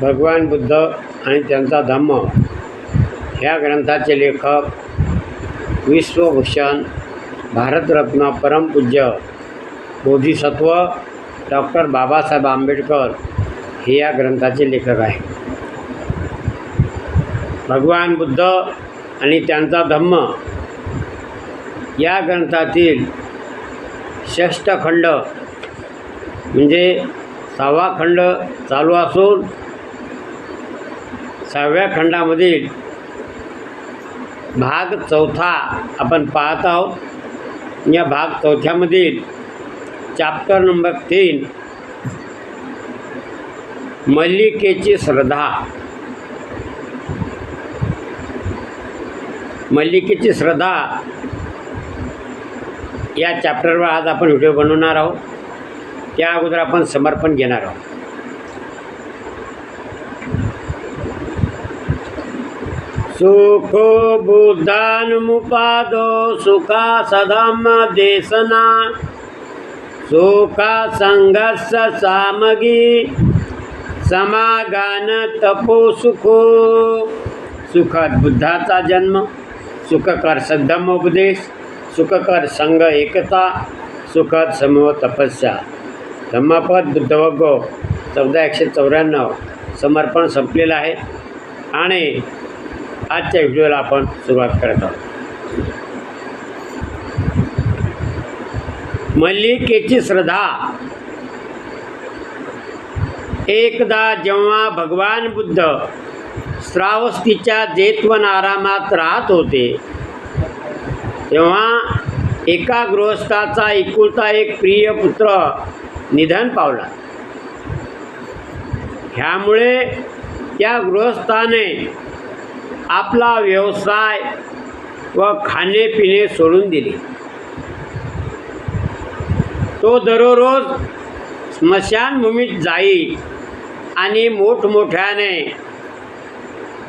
भगवान बुद्ध आणि त्यांचा धम्म ह्या ग्रंथाचे लेखक विश्वभूषण भारतरत्न परमपूज्य बोधिसत्व डॉक्टर बाबासाहेब आंबेडकर हे या ग्रंथाचे लेखक आहेत. भगवान बुद्ध आणि त्यांचा धम्म या ग्रंथातील 6 खंड म्हणजे 6वा खंड चालू असून 6व्या खंडामधील भाग 4 आपण पाहत आहोत. या भाग 4मधील चॅप्टर नंबर 3 मल्लिकेची श्रद्धा. मल्लिकेची श्रद्धा या चॅप्टरवर आज आपण व्हिडिओ बनवणार आहोत. त्या अगोदर आपण समर्पण घेणार आहोत. सुखो बुद्धानुमुपादो सुखा सधम्म देशना सुखा संघर्ष सामगी समागान तपो सुखो. सुखद बुद्धाचा जन्म, सुखकर सद्धम्मोपदेश, सुखकर संघ एकता, सुखद समूह तपस्या. धम्मपद बुद्धवग्गो 1494 समर्पण संपलेलं आहे आणि आजच्या व्हिडिओला आपण सुरुवात करत आहोत. मल्लिकेची श्रद्धा. एकदा जेव्हा भगवान बुद्ध श्रावस्तीच्या जेतवन आरामात राहत होते तेव्हा एका गृहस्थाचा एकुलता एक प्रिय पुत्र निधन पावला. ह्यामुळे त्या गृहस्थाने आपला व्यवसाय व खाणेपिणे सोडून दिले. तो दररोज स्मशानभूमीत जाई आणि मोठमोठ्याने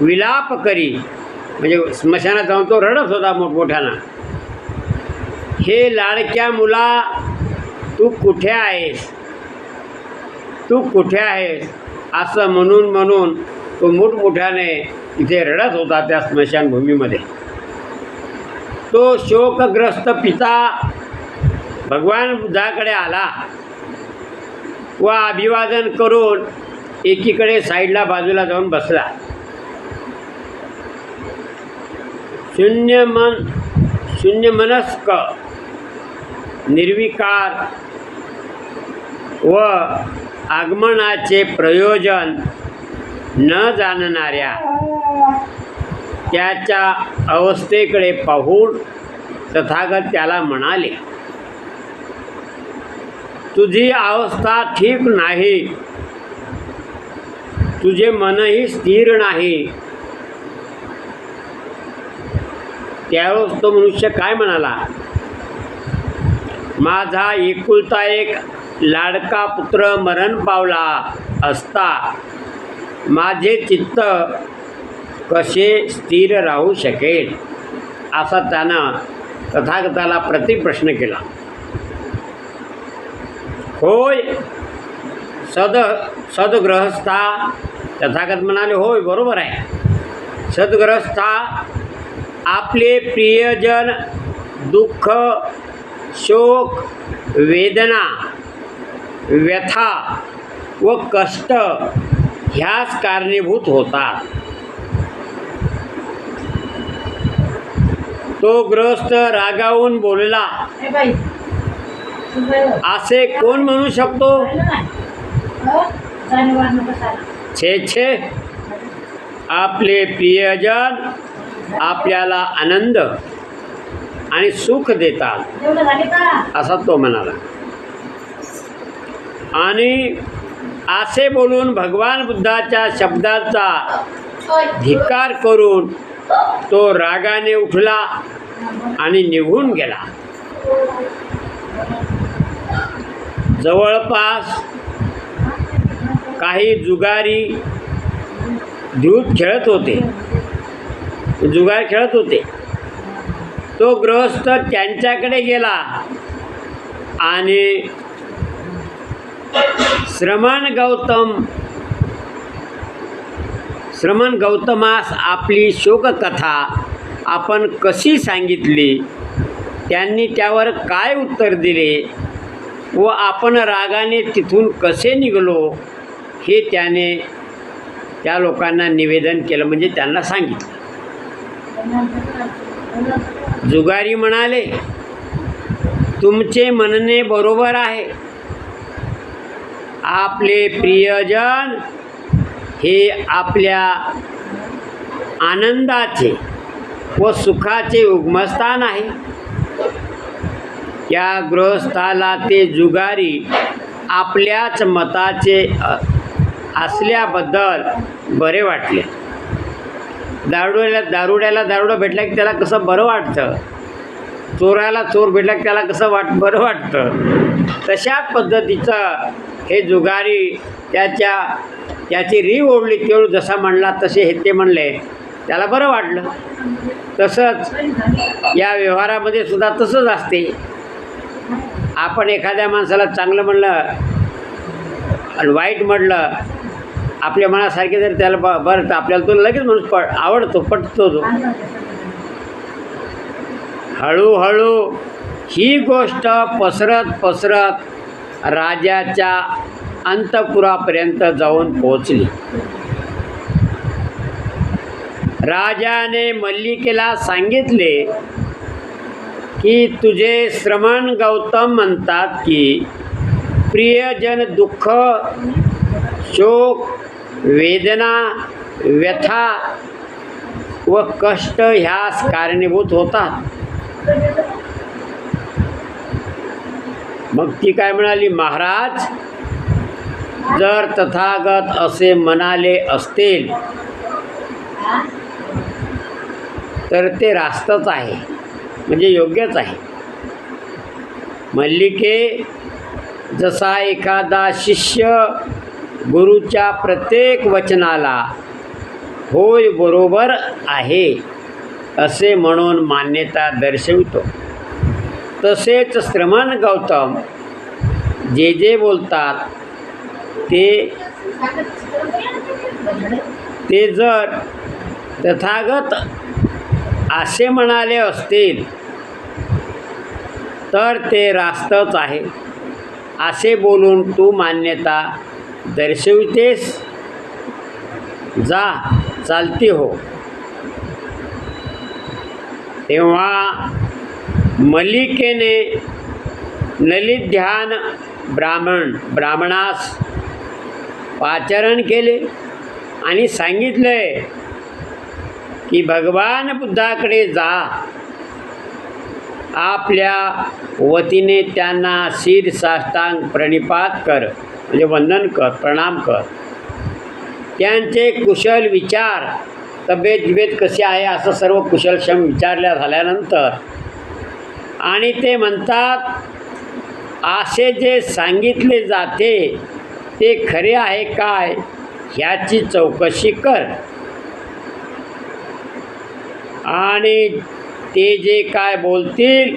विलाप करी. म्हणजे स्मशानात जाऊन तो रडत होता मोठमोठ्यानं. हे लाडक्या मुला, तू कुठे आहेस, तू कुठे आहेस असं म्हणून तो मोठमोठ्याने इथे रडत होता त्या स्मशानभूमीमध्ये. तो शोकग्रस्त पिता भगवान बुद्धाकडे आला व अभिवादन करून एकीकडे साईडला बाजूला जाऊन बसला. शून्यमनस्क, निर्विकार व आगमनाचे प्रयोजन न जाणणाऱ्या त्याच्या अवस्थेकडे पाहून तथागत त्याला म्हणाले, तुझी अवस्था ठीक नाही, तुझे मनही स्थिर नाही. त्यावेळेस तो मनुष्य काय म्हणाला, माझा एकुलता एक लाडका पुत्र मरण पावला असता माझे चित्त कसे स्थिर राहू शकेल, असा त्यानं तथागताला प्रतिप्रश्न केला. होय सद्गृहस्था. तथागत म्हणाले, होय बरोबर आहे. सद्गृहस्था, आपले प्रियजन दुःख, शोक, वेदना, व्यथा व कष्ट ह्याच कारणीभूत होतात. तो गृहस्थ रागावून बोलला, असे कोण म्हणू शकतो. छे, आपले प्रियजन आपल्याला आनंद आणि सुख देतात असा तो म्हणाला. आणि असे बोलून भगवान बुद्धाच्या शब्दाचा धिक्कार करून तो रागाने उठला आणि निघून गेला. जवळपास काही जुगारी धूत खेळत होते. तो गृहस्थ त्यांच्याकडे गेला आणि श्रमण गौतम श्रमण गौतमास आपली शोककथा आपण कशी सांगितली, त्यांनी त्यावर काय उत्तर दिले व आपण रागाने तिथून कसे निघालो हे त्याने त्या लोकांना निवेदन केलं, म्हणजे त्यांना सांगितलं. जुगारी म्हणाले, तुमचे म्हणणे बरोबर आहे. आपले प्रियजन हे आपल्या आनंदाचे व सुखाचे उगमस्थान आहे. त्या गृहस्थाला ते जुगारी आपल्याच मताचे असल्याबद्दल बरे वाटले. दारुड्याला दारुडा भेटला की त्याला कसं बरं वाटतं, चोराला चोर भेटला की त्याला कसं बरं वाटतं, तशाच पद्धतीचं हे जुगारी त्याची रीव ओढली, तेवढ जसा म्हणला तसे हे ते म्हणले, त्याला बरं वाटलं. तसंच या व्यवहारामध्ये सुद्धा तसंच असते. आपण एखाद्या माणसाला चांगलं म्हणलं आणि वाईट म्हटलं, आपल्या मनासारखे जर त्याला बरं तर आपल्याला तो लगेच माणूस आवडतो, पटतो तो. हळूहळू ही गोष्ट पसरत राजाच्या अंतपुरापर्यंत जाऊन पोहोचली. राजाने मल्लिकेला सांगितले की तुझे श्रमण गौतम म्हणतात की प्रियजन दुःख, शोक, वेदना, व्यथा व कष्ट ह्यास कारणीभूत होतात. मग ती काय म्हणाली, महाराज, जर तथागत असे म्हणाले असतील तर ते रास्तच आहे, म्हणजे योग्यच आहे. मल्लिके, जसा एखादा शिष्य गुरुच्या प्रत्येक वचनाला होय बरोबर आहे असे म्हणून मान्यता दर्शवितो, तसेच श्रमण गौतम जे बोलतात ते जर तथागत असे म्हणाले असतील तर ते रास्तच आहे असे बोलून तू मान्यता दर्शवितेस. जा, चालती हो. तेव्हा मल्लिकेने ललित ध्यान ब्राह्मणास पाचारण केले आणि सांगितले की भगवान बुद्धाकडे जा, आपल्या वतीने त्यांना शीरसाष्टांग प्रणिपात कर, म्हणजे वंदन कर, प्रणाम कर. त्यांचे कुशल विचार, तब्येत कशी आहे असं सर्व कुशलक्षम विचारल्या झाल्यानंतर आणि ते म्हणतात असे जे सांगितले जाते ते खरे आहे काय ह्याची चौकशी कर आणि ते जे काय बोलतील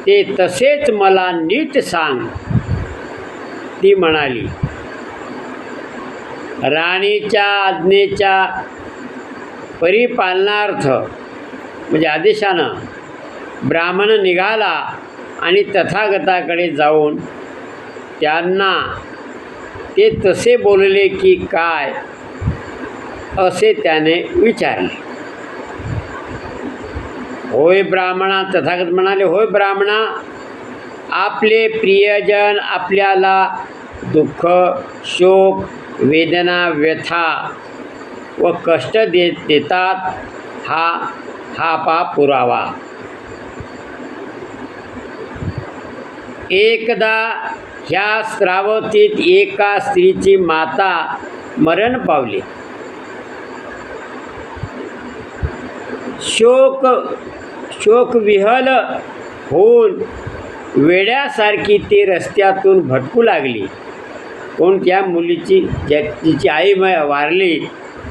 ते तसेच मला नीट सांग. ती म्हणाली. राणीच्या आज्ञेच्या परिपालनार्थ म्हणजे आदेशानं ब्राह्मण निघाला आणि तथागताकडे जाऊन त्यांना ते तसे बोलले की काय असे त्याने विचारले. होय ब्राह्मणा, तथागत म्हणाले, होय ब्राह्मणा, आपले प्रियजन आपल्याला दुःख, शोक, वेदना, व्यथा व कष्ट देतात, हा पा पुरावा. एकदा ह्या श्रावतीत एका स्त्रीची माता मरण पावली. शोकविहल होऊन वेड्यासारखी ती रस्त्यातून भटकू लागली. कोण? त्या मुलीची जिची आई वारली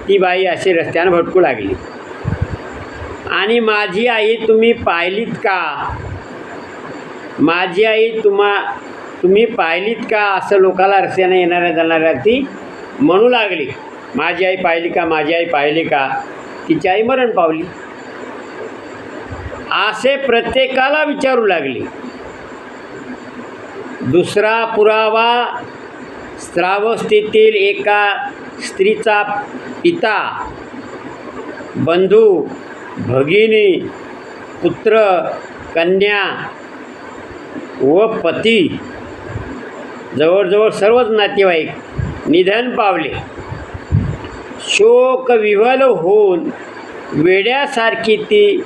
ती बाई अशी रस्त्यानं भटकू लागली. आणि माझी आई तुम्ही पाहिलीत का? माझी आई तुम्ही पाहिलीत का? असं लोकाला रस्त्यानं येणाऱ्या जाणाऱ्या ती म्हणू लागली. माझी आई पाहिली का, माझी आई पाहिली का, तिची आई मरण पावली, असे प्रत्येकाला विचारू लागले. दुसरा पुरावा, श्रावस्थेतील एका स्त्रीचा पिता, बंधू, भगिनी, पुत्र, कन्या व पती, जवळजवळ सर्वच नातेवाईक निधन पावले. शोकविव्हल होऊन वेड्यासारखी ती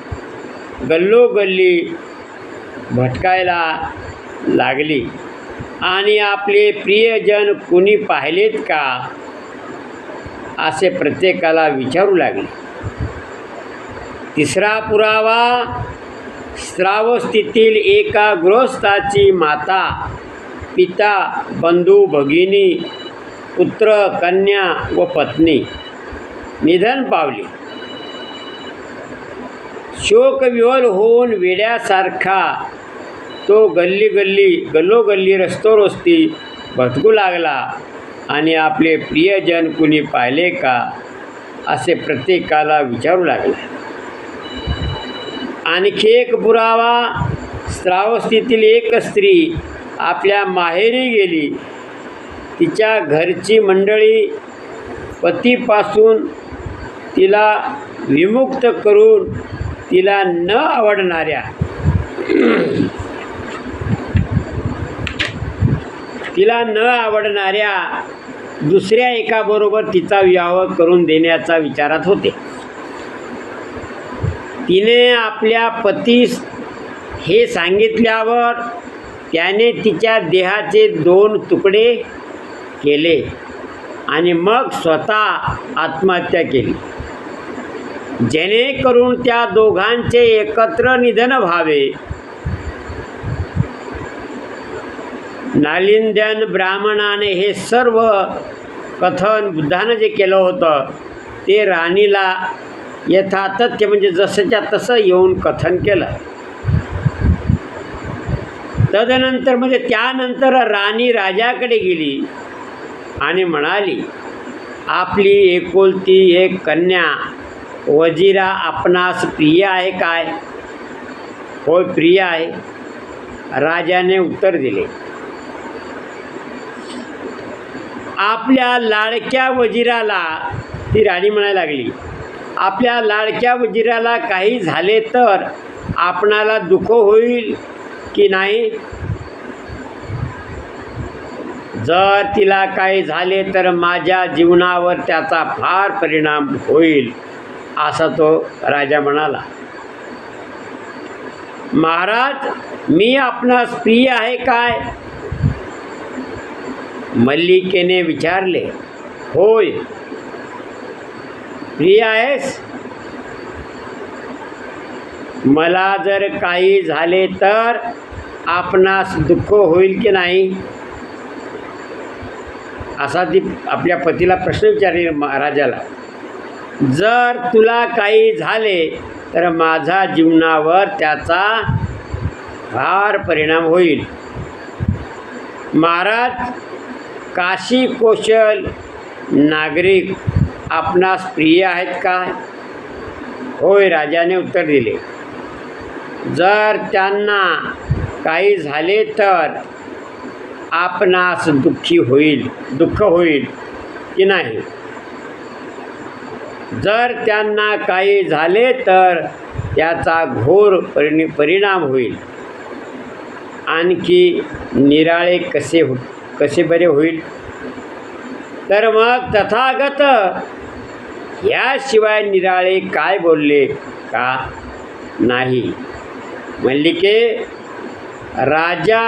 गल्लोगल्ली भटकायला लागली आणि आपले प्रियजन कुणी पाहिलेत का असे प्रत्येकाला विचारू लागले. तिसरा पुरावा, श्रावस्थेतील एका गृहस्थाची माता, पिता, बंधू, भगिनी, पुत्र, कन्या व पत्नी निधन पावली. शोकविव्हल होऊन वेड्यासारखा तो गल्लोगल्ली रस्तोरस्ती भटकू लागला आणि आपले प्रियजन कुणी पाहिले का असे प्रत्येकाला विचारू लागले. आणखी एक पुरावा, श्रावस्थेतील एक स्त्री आपल्या माहेरी गेली. तिच्या घरची मंडळी पतीपासून तिला विमुक्त करून तिला न आवडणाऱ्या दुसऱ्या एकाबरोबर तिचा विवाह करून देण्याचा विचारात होते. तिने आपल्या पतीस हे सांगितल्यावर त्याने तिच्या देहाचे 2 तुकडे केले आणि मग स्वतः आत्महत्या केली, जेणेकरून त्या दोघांचे एकत्र निधन व्हावे. नालिंद्यन ब्राह्मणाने हे सर्व कथन बुद्धानं जे केलं होतं ते राणीला यथातथ्य म्हणजे जसंच्या तसं येऊन कथन केलं. तदनंतर म्हणजे त्यानंतर राणी राजाकडे गेली आणि म्हणाली, आपली एकुलती एक कन्या वजिरा आपणास प्रिय आहे काय? होय, प्रिय आहे. राजाने उत्तर दिले. आपल्या लाडक्या वजिराला, ती राणी म्हणायला लागली, आपल्या लाडक्या वजिराला काही झाले तर आपणाला दुःख होईल की नाही? जर तिला काही झाले तर माझ्या जीवनावर त्याचा फार परिणाम होईल, असा तो राजा म्हणाला. महाराज, मी आपणास प्रिय आहे काय? मल्लिकेने विचारले. होय, प्रिय आहेस. मला जर काही झाले तर आपणास दुःख होईल की नाही, असा ती आपल्या पतीला प्रश्न विचारले महाराजाला. जर तुला काही झाले तर माझ्या जीवनावर त्याचा फार परिणाम होईल. महाराज, काशी कौशल नागरिक आपणास प्रिय आहेत काय? होय, राजाने उत्तर दिले. जर त्यांना काही झाले तर आपणास दुःख होईल की नाही? जर त्यांना काही झाले तर त्याचा घोर परिणाम होईल. आणखी निराळे कसे बरे होईल? तर मग तथागत याशिवाय निराळे काय बोलले का नाही? मल्लिके, राजा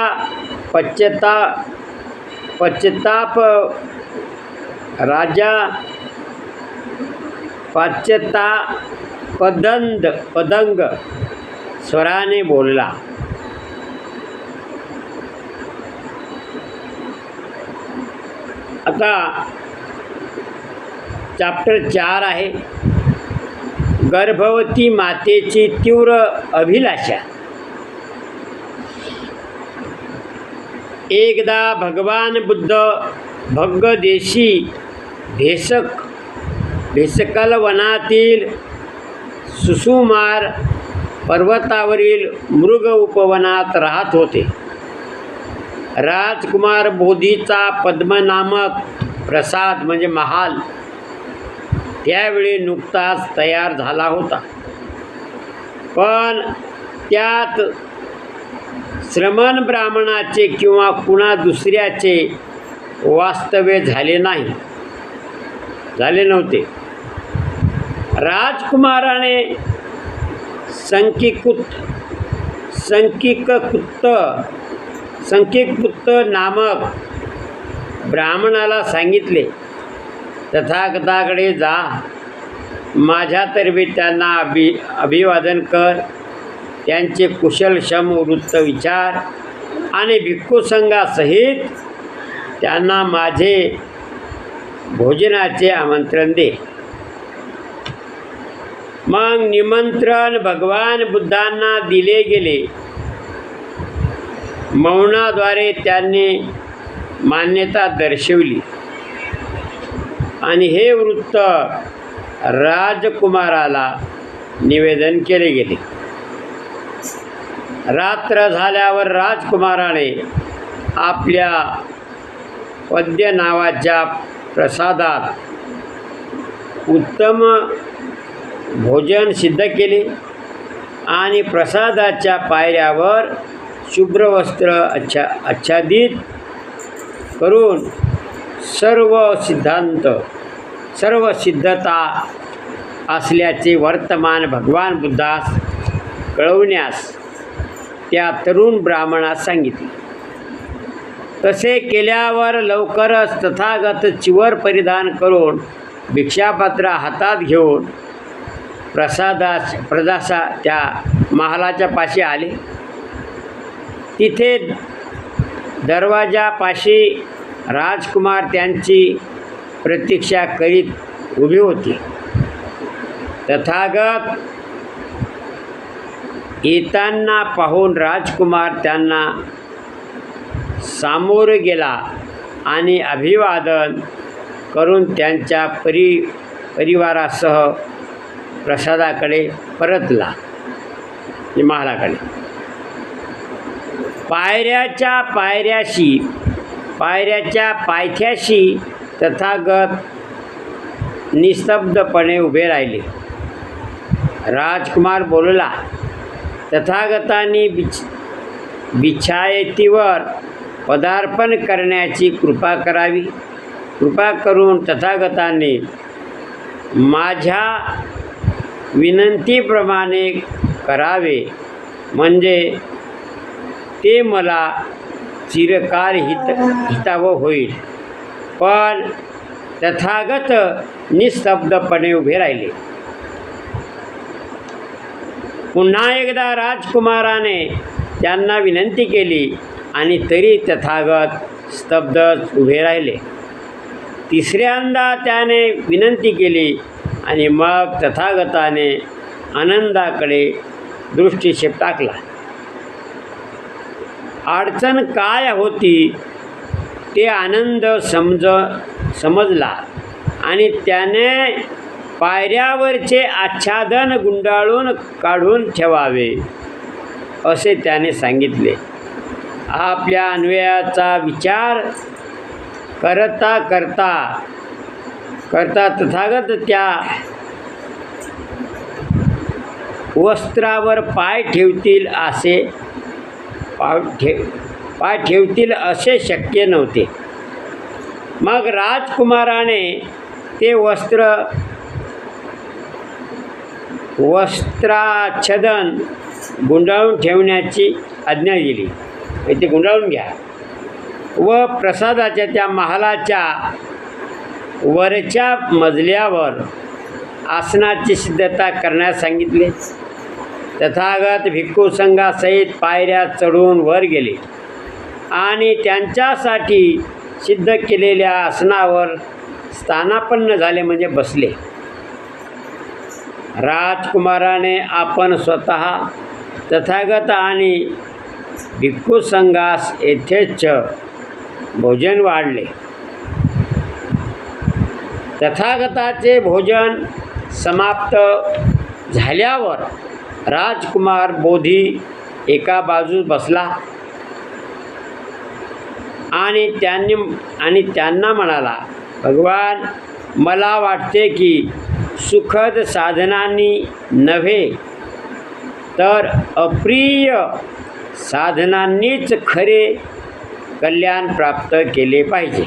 पदंग स्वराने बोलला. आता चॅप्टर 4 आहे. गर्भवती मातेची तीव्र अभिलाषा. एकदा भगवान बुद्ध भग्गदेशी भेषक भिसकल वनातील सुसुमार पर्वतावरील मृग उपवनात राहत होते. राजकुमार बोधीचा पद्मनामक प्रसाद म्हणजे महाल त्यावेळी नुकताच तयार झाला होता, पण त्यात श्रमण ब्राह्मणाचे किंवा कुणा दुसऱ्याचे वास्तव्य झाले नव्हते. राजकुमाराने संकिकपुत्त नामक ब्राह्मणाला सांगितले, तथागताकडे जा, माझ्यातर्फे त्यांना अभिवादन कर, त्यांचे कुशलक्षम वृत्त विचार आणि भिक्खुसंघासहित त्यांना माझे भोजनाचे आमंत्रण दे. मग निमंत्रण भगवान बुद्धांना दिले गेले. मौनाद्वारे त्यांनी मान्यता दर्शवली आणि हे वृत्त राजकुमाराला निवेदन केले गेले. रात्र झाल्यावर राजकुमाराने आपल्या पद्य नावाच्या प्रसादात उत्तम भोजन सिद्ध केले आणि प्रसादाच्या पायऱ्यावर शुभ्र वस्त्र आच्छादित करून सर्व सिद्धता असल्याचे वर्तमान भगवान बुद्धास कळवण्यास त्या तरुण ब्राह्मणास सांगितले. तसे केल्यावर लवकरच तथागत चिवर परिधान करून भिक्षापात्र हातात घेऊन प्रदासा त्या महालाच्या पाशी आले. तिथे दरवाजापाशी राजकुमार त्यांची प्रतीक्षा करीत उभी होती. तथागत येताना पाहून राजकुमार त्यांना सामोरे गेला आणि अभिवादन करून त्यांच्या परिवारासह प्रसादाकडे परतला. महालाकडे पायऱ्याच्या पायथ्याशी तथागत निस्तब्धपणे उभे राहिले. राजकुमार बोलला, तथागतांनी बिछायतीवर पदार्पण करण्याची कृपा करावी. कृपा करून तथागतांनी माझ्या विनंतीप्रमाणे करावे, म्हणजे ते मला चिरकाल हितावं होईल. पण तथागत निस्तब्धपणे उभे राहिले. पुन्हा एकदा राजकुमाराने त्यांना विनंती केली आणि तरी तथागत स्तब्ध उभे राहिले. तिसऱ्यांदा त्याने विनंती केली आणि मग तथागताने आनंदाकडे दृष्टिक्षेप टाकला. अडचण काय होती ते आनंद समजला आणि त्याने पायऱ्यावरचे आच्छादन गुंडाळून काढून ठेवावे असे त्याने सांगितले. आपल्या अन्वयाचा विचार करता तथागत त्या वस्त्रावर पाय ठेवतील असे शक्य नव्हते. मग राजकुमाराने ते वस्त्राच्छादन गुंडाळून ठेवण्याची आज्ञा दिली. ते गुंडाळून घ्या व प्रसादाच्या त्या महालाच्या वरच्या मजल्यावर आसनाची सिद्धता करण्यास सांगितले. तथागत भिक्खू संघासहित पायऱ्या चढून वर गेले आणि त्यांच्यासाठी सिद्ध केलेल्या आसनावर स्थानापन्न झाले, म्हणजे बसले. राजकुमाराने आपण स्वतः तथागत आणि भिक्खू संघास येथेच भोजन वाढले. तथागताचे भोजन समाप्त झाल्यावर राजकुमार बोधी एका बाजूस बसला आणि त्यांना म्हणाला, भगवान, मला वाटते की सुखद साधनांनी नव्हे तर अप्रिय साधनांनीच खरे कल्याण प्राप्त केले पाहिजे.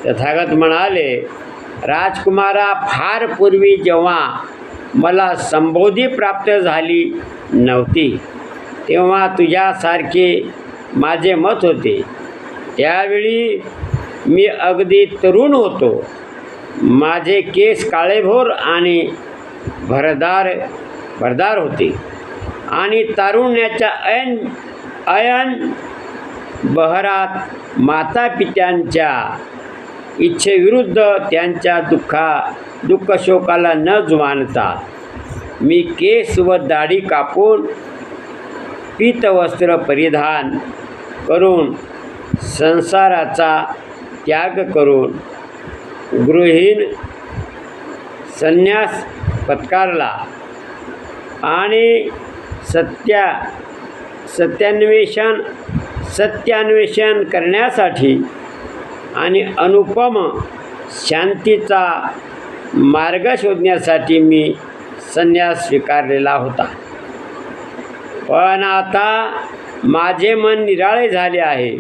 तथागत म्हणाले, राजकुमारा, फार पूर्वी जेव्हा मला संबोधी प्राप्त झाली नव्हती तेव्हा तुझ्यासारखे माझे मत होते. त्यावेळी मी अगदी तरुण होतो. माझे केस काळेभोर आणि भरदार होते आणि तारुण्याच्या अयन बहरात मातापित्यांच्या इच्छेविरुद्ध त्यांच्या दुःख शोकाला न जुमानता मी केस व दाढी कापून पीतवस्त्र परिधान करून संसाराचा त्याग करून गृहीण संन्यास पत्कारला आणि सत्यान्वेषण करण्यासाठी आणि अनुपम शांतीचा मार्ग शोधण्यासाठी मी संन्यास स्वीकारलेला होता. पण आता माझे मन निराळे झाले आहे.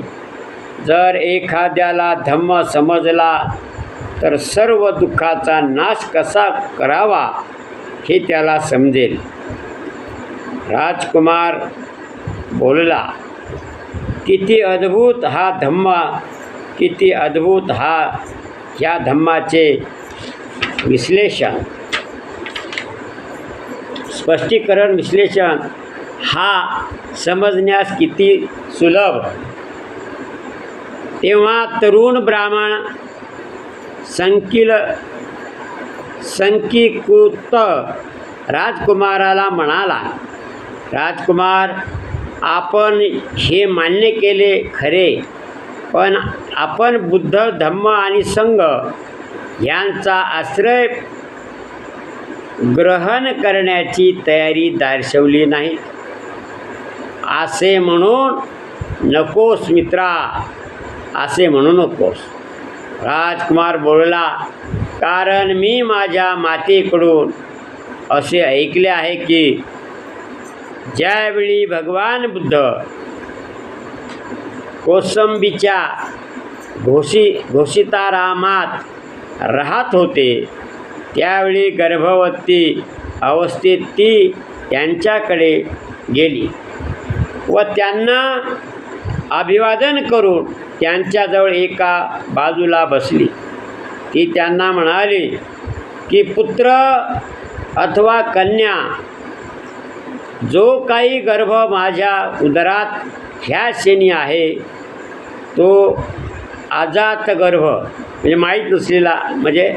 जर एखाद्याला धम्म समजला तर सर्व दुःखाचा नाश कसा करावा हे त्याला समजेल. राजकुमार बोलला, किती अद्भुत हा धम्म, किती अद्भुत ह्या धम्माचे विश्लेषण, स्पष्टीकरण, विश्लेषण हा समजण्यास किती सुलभ. तेव्हा तरुण ब्राह्मण संकीकृत राजकुमाराला म्हणाला, राजकुमार, आपण हे मान्य केले खरे, पण आपण बुद्ध, धम्म आणि संघ यांचा आश्रय ग्रहण करण्याची तयारी दर्शवली नाही. असे म्हणून नकोस मित्रा, असे म्हणू नकोस. राजकुमार बोलला, कारण मी माझ्या मातेकडून असे ऐकले आहे की ज्यावेळी भगवान बुद्ध कौसंबीच्या घोषितारामात राहत होते त्यावेळी गर्भवती अवस्थेत ती त्यांच्याकडे गेली व त्यांना अभिवादन करून त्यांच्याजवळ एका बाजूला बसली. ती त्यांना म्हणाली की पुत्र अथवा कन्या, जो काही गर्भ माझ्या उदरात ह्या क्षणी आहे तो अजात गर्भ, म्हणजे माहीत नसलेला, म्हणजे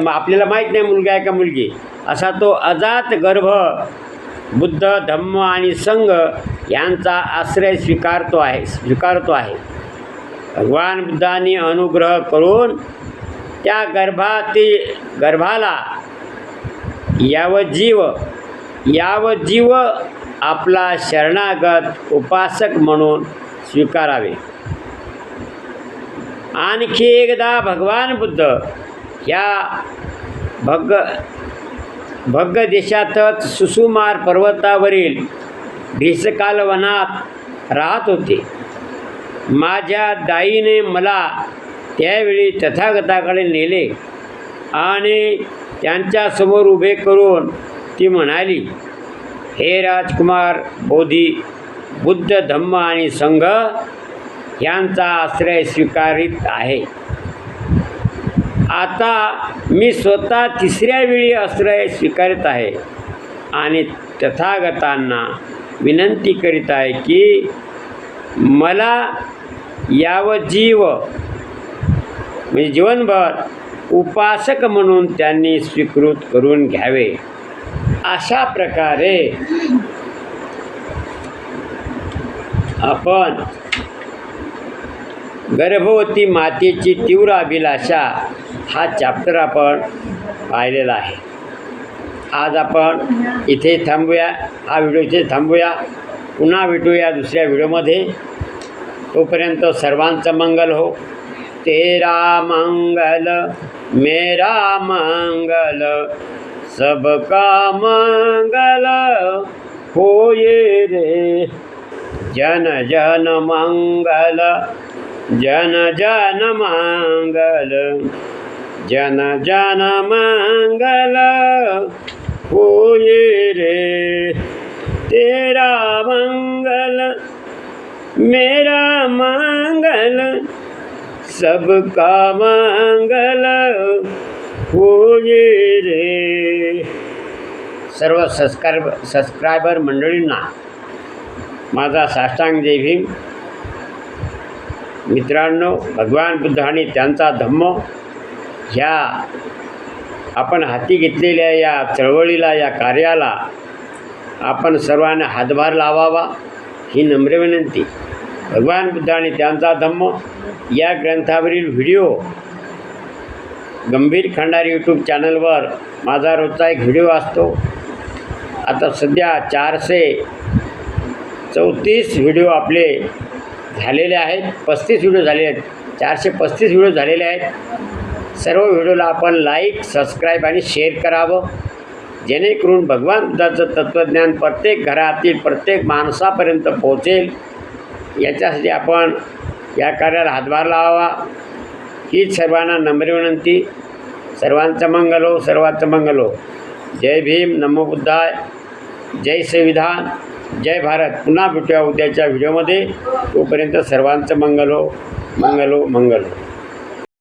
आपल्याला माहीत नाही मुलगा आहे का मुलगी, असा तो अजात गर्भ बुद्ध, धम्म आणि संघ यांचा आश्रय स्वीकारतो आहे. भगवान बुद्धांनी अनुग्रह करून त्या गर्भाला यावजीव आपला शरणागत उपासक म्हणून स्वीकारावे. आणखी एकदा भगवान बुद्ध या भग्ग देशातच सुसुमार पर्वतावरील भीष्काल वनात राहत होते. माझ्या दाईने मला त्यावेळी तथागताकडे नेले आणि त्यांच्यासमोर उभे करून ती म्हणाली, हे राजकुमार बोधी, बुद्ध, धम्म आणि संघ यांचा आश्रय स्वीकारित आहे. आता मी स्वतः तिसऱ्या वेळी आश्रय स्वीकारत आहे आणि तथागतांना विनंती करीत आहे की मला यावजीव, म्हणजे जीवनभर उपासक म्हणून त्यांनी स्वीकृत करून घ्यावे. अशा प्रकारे आपण गर्भवती मातेची तीव्र अभिलाषा हा चॅप्टर आपण पाहिलेला आहे. आज आपण इथे थांबूया, हा व्हिडिओ इथे थांबूया. पुन्हा भेटूया दुसऱ्या व्हिडिओमध्ये. तोपर्यंत सर्वांचं मंगल हो. तेरा मंगल मेरा मंगल सबका मंगल होए रे. जन जन मंगल जन जन मंगल जन जन मंगल होए रे. तेरा मंगल मेरा मंगल सबका मंगल होए रे. सर्व सबस्क्रायबर मंडळींना माझा साष्टांग जय भीम. मित्रांनो, भगवान बुद्ध आणि त्यांचा धम्म ह्या आपण हाती घेतलेल्या या चळवळीला, या कार्याला आपण सर्वांनी हातभार लावावा ही नम्र विनंती. भगवान बुद्ध आणि त्यांचा धम्म या ग्रंथावरील व्हिडिओ गंभीर खंडारी यूट्यूब चॅनलवर माझा रोजचा एक व्हिडिओ असतो. आता सध्या 434 व्हिडिओ आपले झालेले आहेत. 35 व्हिडिओ झाले आहेत. 435 व्हिडिओ झालेले आहेत. सर्व व्हिडिओला आपण लाईक, सबस्क्राईब आणि शेअर करावं, जेणेकरून भगवान बुद्धाचं तत्त्वज्ञान प्रत्येक घरातील प्रत्येक माणसापर्यंत पोहोचेल. याच्यासाठी आपण या कार्याला हातभार लावावा हीच सर्वांना नम्र विनंती. सर्वांचं मंगल हो, सर्वांचं मंगल हो. जय भीम, नमो बुद्धाय, जय संविधान, जय भारत. पुन्हा भेटूया उद्याच्या व्हिडिओमध्ये. तोपर्यंत सर्वांचं मंगल हो, मंगल हो, मंगल हो.